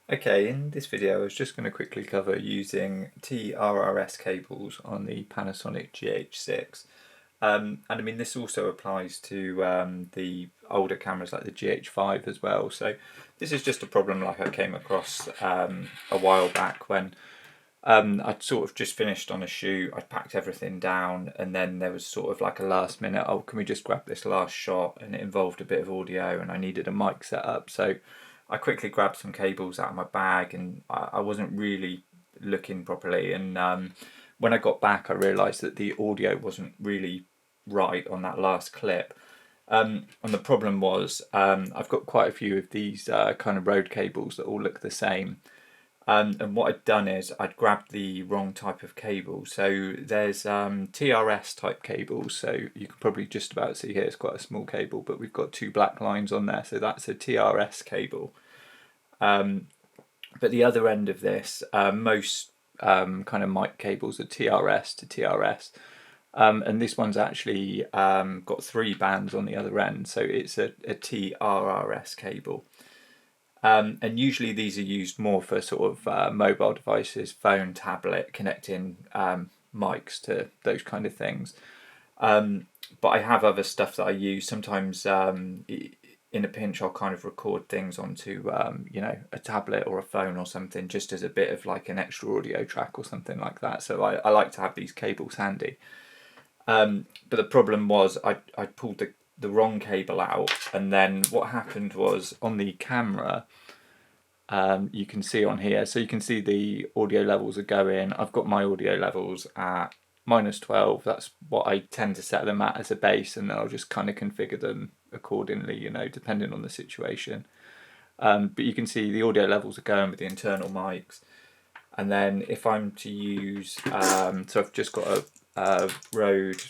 Okay, in this video I was just going to quickly cover using TRRS cables on the Panasonic GH6. And I mean this also applies to the older cameras like the GH5 as well. So this is just a problem like I came across a while back when I'd sort of just finished on a shoot, I'd packed everything down, and then there was sort of like a last minute, oh, can we just grab this last shot? And it involved a bit of audio and I needed a mic set up. So I quickly grabbed some cables out of my bag and I wasn't really looking properly. And when I got back, I realised that the audio wasn't really right on that last clip. And the problem was I've got quite a few of these kind of Rode cables that all look the same. And what I'd done is I'd grabbed the wrong type of cable. So there's TRS type cables. So you can probably just about see here, it's quite a small cable, but we've got two black lines on there. So that's a TRS cable. But the other end of this, most kind of mic cables are TRS to TRS. And this one's actually got three bands on the other end. So it's a TRRS cable. And usually these are used more for sort of mobile devices, phone, tablet, connecting mics to those kind of things. But I have other stuff that I use. Sometimes in a pinch I'll kind of record things onto a tablet or a phone or something, just as a bit of like an extra audio track or something like that. So I like to have these cables handy. But the problem was I pulled the wrong cable out, and then what happened was on the camera you can see on here, so you can see the audio levels are going. I've got my audio levels at -12. That's what I tend to set them at as a base, and then I'll just kind of configure them accordingly, depending on the situation. But you can see the audio levels are going with the internal mics. And then if I'm to use so I've just got a Rode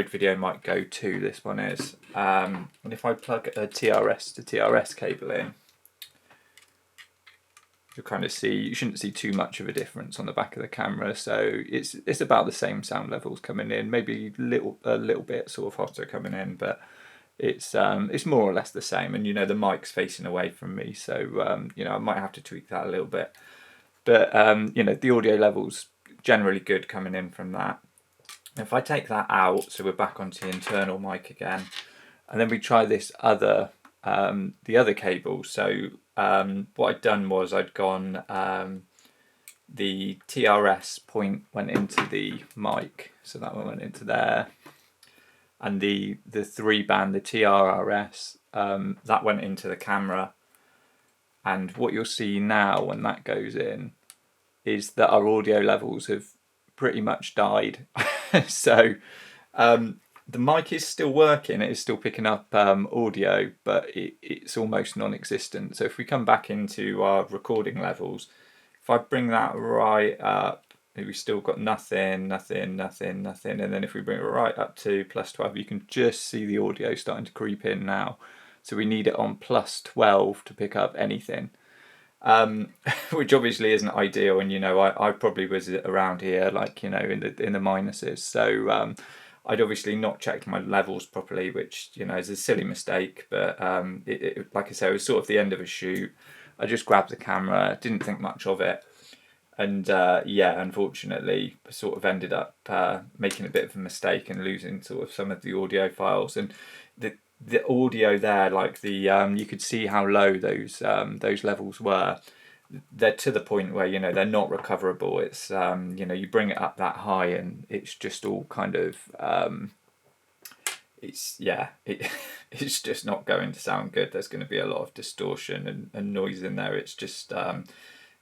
video mic Go 2, this one is, and if I plug a TRS to TRS cable in, you'll kind of see, you shouldn't see too much of a difference on the back of the camera. So it's about the same sound levels coming in, maybe a little bit sort of hotter coming in, but it's more or less the same. And the mic's facing away from me, so I might have to tweak that a little bit, but the audio levels generally good coming in from that. If I take that out, so we're back onto the internal mic again, and then we try this other, the other cable. So what I'd done was I'd gone, the TRS point went into the mic, so that one went into there, and the 3-band, the TRRS, that went into the camera. And what you'll see now when that goes in is that our audio levels have pretty much died. So the mic is still working, it is still picking up audio, but it's almost non-existent. So if we come back into our recording levels, if I bring that right up, we've still got nothing, and then if we bring it right up to +12, you can just see the audio starting to creep in now. So we need it on +12 to pick up anything. Which obviously isn't ideal, and I probably was around here like in the minuses, so I'd obviously not checked my levels properly, which is a silly mistake, but like I say, it was sort of the end of a shoot. I just grabbed the camera, didn't think much of it, and unfortunately sort of ended up making a bit of a mistake and losing sort of some of the audio files. And the audio there, like you could see how low those levels were. They're to the point where they're not recoverable. It's you bring it up that high and it's just all kind of it's just not going to sound good. There's going to be a lot of distortion and noise in there. It's just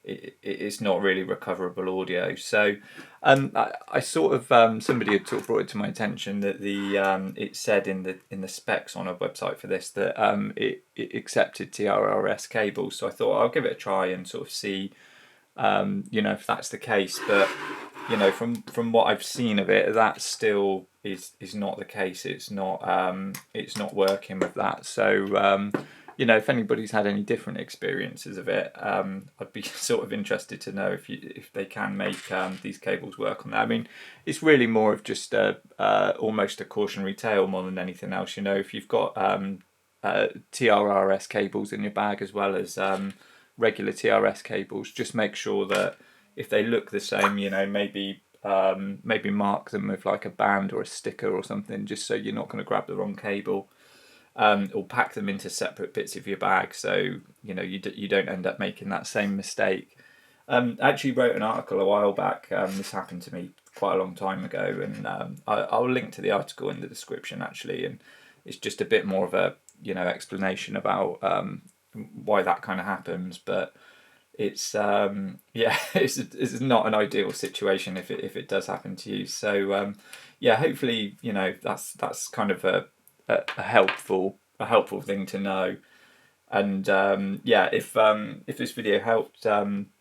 it's not really recoverable audio. So I sort of somebody had sort of brought it to my attention that it said in the specs on our website for this that it accepted TRRS cables. So I thought I'll give it a try and sort of see if that's the case. But from what I've seen of it, that still is not the case. It's not working with that. So if anybody's had any different experiences of it, I'd be sort of interested to know if they can make these cables work on that. I mean, it's really more of just almost a cautionary tale more than anything else. If you've got TRRS cables in your bag as well as regular TRS cables. Just make sure that if they look the same, you know, maybe mark them with like a band or a sticker or something, just so you're not going to grab the wrong cable. Or pack them into separate bits of your bag, so you know you don't end up making that same mistake. I actually wrote an article a while back. This happened to me quite a long time ago, and I'll link to the article in the description actually. And it's just a bit more of a explanation about why that kind of happens. But it's it's not an ideal situation if it does happen to you. So hopefully that's kind of a helpful thing to know. And if this video helped,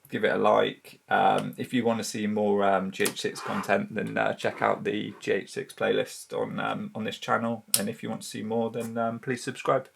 give it a like. If you want to see more GH6 content, then check out the GH6 playlist on this channel. And if you want to see more, then please subscribe.